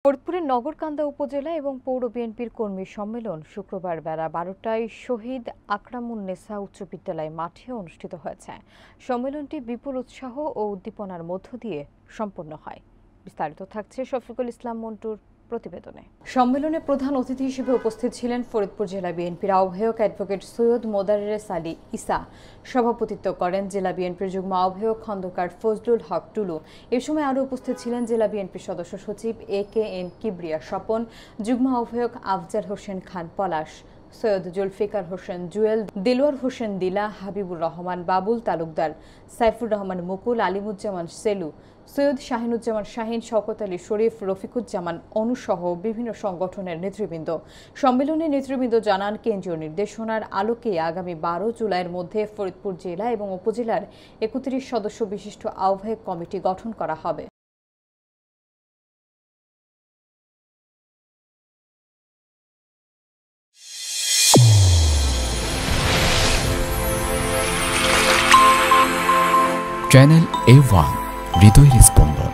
ফরিদপুরের নগরকান্দা উপজেলা এবং পৌর বিএনপির কর্মী সম্মেলন শুক্রবার বেলা ১২টায় শহীদ আকরামুন্নেছা উচ্চ বিদ্যালয় মাঠে অনুষ্ঠিত হয়েছে। সম্মেলনটি বিপুল উৎসাহ ও উদ্দীপনার মধ্য দিয়ে সম্পন্ন হয়। বিস্তারিত থাকছে শফিকুল ইসলাম মন্টুর প্রতিবেদনে। সম্মেলনে প্রধান অতিথি হিসেবে উপস্থিত ছিলেন ফরিদপুর জেলা বিএনপির আহ্বায়ক অ্যাডভোকেট সৈয়দ মোদারেস আলী ঈসা। সভাপতিত্ব করেন জেলা বিএনপির যুগ্ম আহ্বায়ক খন্দকার ফজলুল হক টুলু। এ সময় আরও উপস্থিত ছিলেন জেলা বিএনপির সদস্য সচিব AKM কিবরিয়া স্বপন, যুগ্ম আহ্বায়ক আফজাল হোসেন খান পলাশ, সৈয়দ জুলফিকার হোসেন জুয়েল, দিলওয়ার হোসেন দিলা, হাবিবুর রহমান বাবুল তালুকদার, সাইফুর রহমান মুকুল, আলিমুজ্জামান সেলু, সৈয়দ শাহিনুজ্জামান শাহিন, শওকত আলী শরীফ, রফিকুজ্জামান অনুসহ বিভিন্ন সংগঠনের নেতৃবৃন্দ। সম্মেলনে নেতৃবৃন্দ জানান, কেন্দ্রীয় নির্দেশনার আলোকে আগামী ১২ জুলাইয়ের মধ্যে ফরিদপুর জেলা এবং উপজেলার ৩১ সদস্য বিশিষ্ট আহ্বায়ক কমিটি গঠন করা হবে। চ্যানেল A1 হৃদয়ের স্পন্দন।